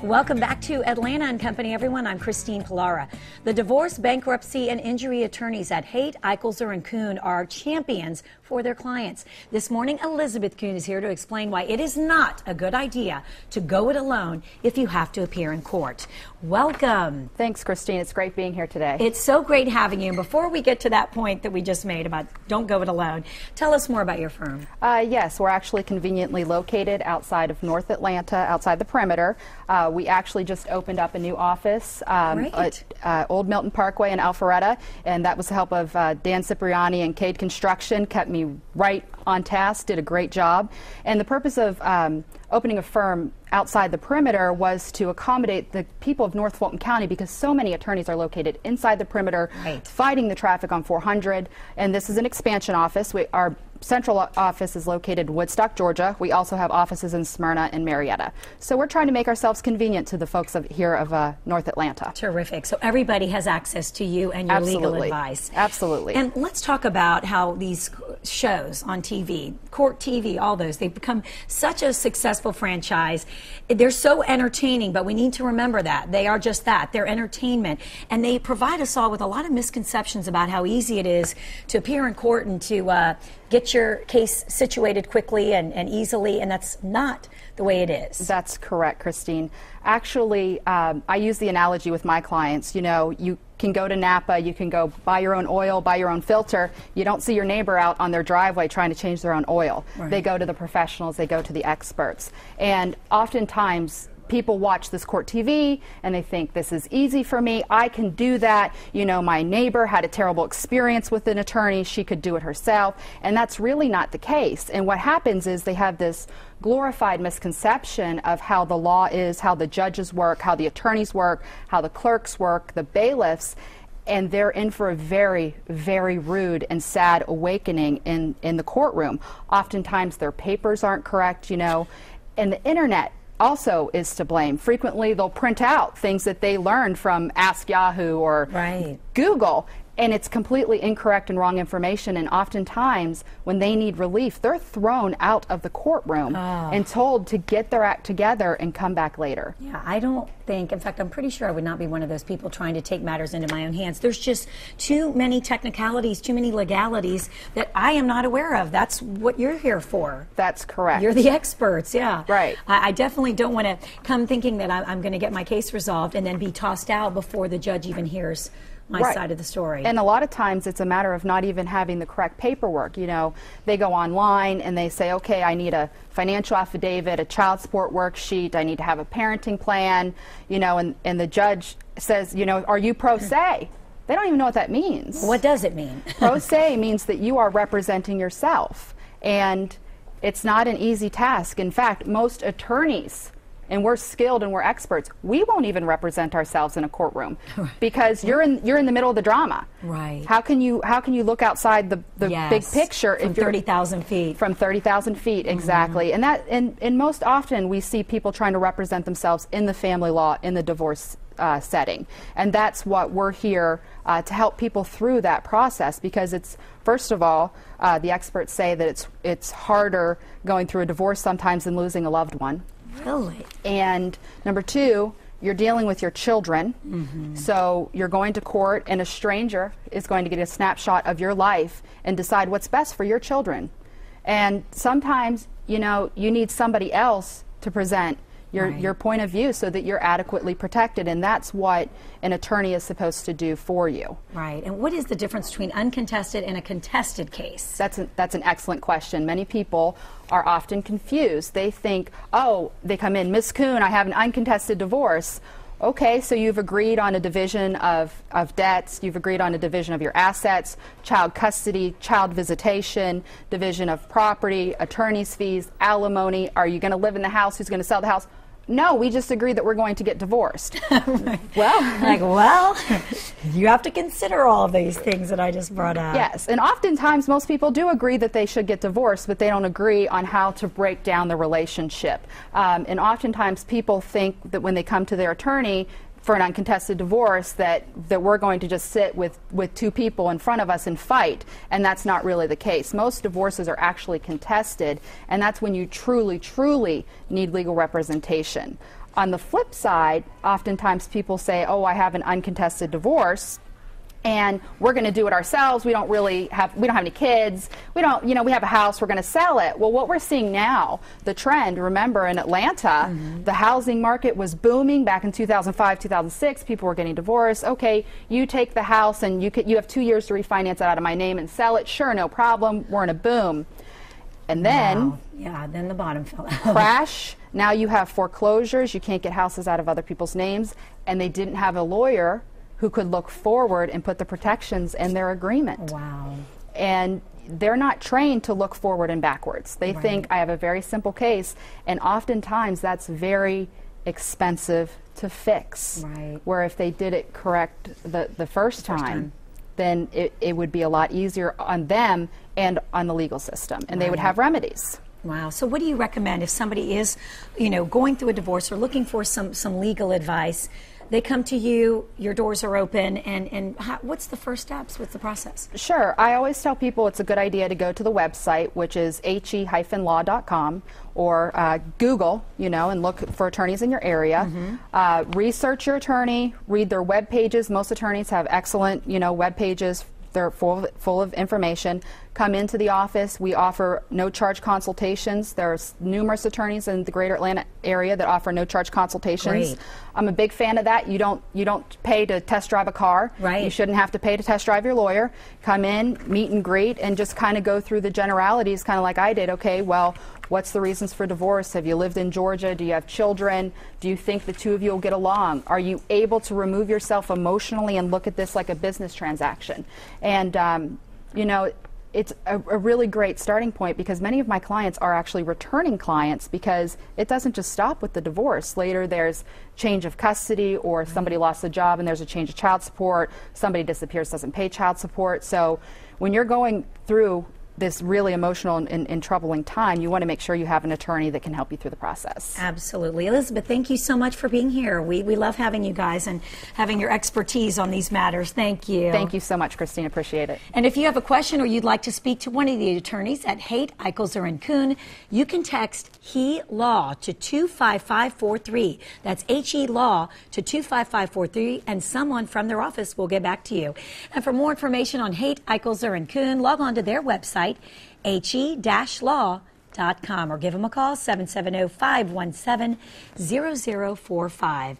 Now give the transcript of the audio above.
Welcome back to Atlanta and Company, everyone. I'm Christine Pilara. The divorce, bankruptcy, and injury attorneys at Haight, Eichelser, and Kuhn are champions for their clients. This morning, Elizabeth Kuhn is here to explain why it is not a good idea to go it alone if you have to appear in court. Welcome. Thanks, Christine. It's great being here today. It's so great having you. And before we get to that point that we just made about don't go it alone, tell us more about your firm. Yes, we're actually conveniently located outside of North Atlanta, outside the perimeter. We actually just opened up a new office at Old Milton Parkway in Alpharetta, and that was the help of Dan Cipriani and Cade Construction. Kept me right on task, did a great job. And the purpose of opening a firm outside the perimeter was to accommodate the people of North Fulton County, because so many attorneys are located inside the perimeter, fighting the traffic on 400. And this is an expansion office. Our central office is located in Woodstock, Georgia. We also have offices in Smyrna and Marietta. So we're trying to make ourselves convenient to the folks here of North Atlanta. Terrific. So everybody has access to you and your legal advice. Absolutely. And let's talk about how these shows on TV, court TV, all those, they've become such a successful franchise. They're so entertaining, but we need to remember that. They are just that. They're entertainment. And they provide us all with a lot of misconceptions about how easy it is to appear in court and to get your case situated quickly and easily, and that's not the way it is. That's correct, Christine. Actually, I use the analogy with my clients. You know, you can go to Napa, you can go buy your own oil, buy your own filter. You don't see your neighbor out on their driveway trying to change their own oil. Right. They go to the professionals, they go to the experts. And oftentimes, people watch this court TV and they think, this is easy for me, I can do that. You know, my neighbor had a terrible experience with an attorney, she could do it herself. And that's really not the case. And what happens is they have this glorified misconception of how the law is, how the judges work, how the attorneys work, how the clerks work, the bailiffs. And they're in for a very, very rude and sad awakening in the courtroom. Oftentimes their papers aren't correct, you know, and the internet also is to blame. Frequently they'll print out things that they learned from Ask Yahoo or Google, and it's completely incorrect and wrong information. And oftentimes when they need relief, they're thrown out of the courtroom and told to get their act together and come back later. Yeah, I don't think, in fact, I'm pretty sure I would not be one of those people trying to take matters into my own hands. There's just too many technicalities, too many legalities that I am not aware of. That's what you're here for. That's correct. You're the experts, yeah. Right. I definitely don't want to come thinking that I'm going to get my case resolved and then be tossed out before the judge even hears my side of the story. And a lot of times it's a matter of not even having the correct paperwork. You know, they go online and they say, okay, I need a financial affidavit, a child support worksheet, I need to have a parenting plan, you know, and the judge says, you know, are you pro se? They don't even know what that means. What does it mean? Pro se means that you are representing yourself, and it's not an easy task. In fact, most attorneys, and we're skilled and we're experts, we won't even represent ourselves in a courtroom because you're in the middle of the drama. Right. How can you look outside the big picture from 30,000 feet? From 30,000 feet, exactly. And that and most often we see people trying to represent themselves in the family law, in the divorce setting. And that's what we're here to help people through that process, because it's, first of all, the experts say that it's harder going through a divorce sometimes than losing a loved one. Really? And number two, you're dealing with your children. So you're going to court and a stranger is going to get a snapshot of your life and decide what's best for your children. And sometimes, you know, you need somebody else to present your point of view so that you're adequately protected, and that's what an attorney is supposed to do for you. Right. And what is the difference between uncontested and a contested case? That's an excellent question. Many people are often confused. They think, oh, they come in, Miss Kuhn, I have an uncontested divorce. Okay, so you've agreed on a division of debts, you've agreed on a division of your assets, child custody, child visitation, division of property, attorney's fees, alimony. Are you going to live in the house? Who's going to sell the house? No, we just agreed that we're going to get divorced. Well, you have to consider all of these things that I just brought up. Yes, and oftentimes most people do agree that they should get divorced, but they don't agree on how to break down the relationship. And oftentimes people think that when they come to their attorney, for an uncontested divorce that we're going to just sit with two people in front of us and fight, and that's not really the case. Most divorces are actually contested, and that's when you truly, truly need legal representation. On the flip side, oftentimes people say, oh, I have an uncontested divorce, and we're going to do it ourselves. We don't have any kids. We don't, we have a house. We're going to sell it. Well, what we're seeing now, the trend, remember in Atlanta, the housing market was booming back in 2005, 2006. People were getting divorced. Okay, you take the house and you have 2 years to refinance it out of my name and sell it. Sure, no problem. We're in a boom. And then, then the bottom fell out. Crash. Now you have foreclosures. You can't get houses out of other people's names, and they didn't have a lawyer who could look forward and put the protections in their agreement. Wow. And they're not trained to look forward and backwards. They think, I have a very simple case, and oftentimes that's very expensive to fix. Right. Where if they did it correct the first time, then it would be a lot easier on them and on the legal system, and they would have remedies. Wow. So what do you recommend if somebody is, going through a divorce or looking for some legal advice? They come to you, your doors are open, and what's the first steps? What's the process? Sure. I always tell people it's a good idea to go to the website, which is HE-Law.com, or Google, and look for attorneys in your area. Research your attorney, read their web pages. Most attorneys have excellent, web pages. They're full of information. Come into the office. We offer no-charge consultations. There's numerous attorneys in the greater Atlanta area that offer no-charge consultations. Great. I'm a big fan of that. You don't pay to test drive a car. Right. You shouldn't have to pay to test drive your lawyer. Come in, meet and greet, and just kind of go through the generalities, kind of like I did. Okay, well, what's the reasons for divorce? Have you lived in Georgia? Do you have children? Do you think the two of you will get along? Are you able to remove yourself emotionally and look at this like a business transaction? And, it's a really great starting point, because many of my clients are actually returning clients, because it doesn't just stop with the divorce. Later there's change of custody, or somebody lost a job and there's a change of child support, somebody disappears, doesn't pay child support. So when you're going through this really emotional and troubling time, you want to make sure you have an attorney that can help you through the process. Absolutely. Elizabeth, thank you so much for being here. We love having you guys and having your expertise on these matters. Thank you. Thank you so much, Christine. Appreciate it. And if you have a question or you'd like to speak to one of the attorneys at Haight, Eichelser and Kuhn, you can text HE-Law to 25543. That's HE-Law to 25543, and someone from their office will get back to you. And for more information on Haight, Eichelser and Kuhn, log on to their website, he-law.com, or give them a call, 770-517-0045.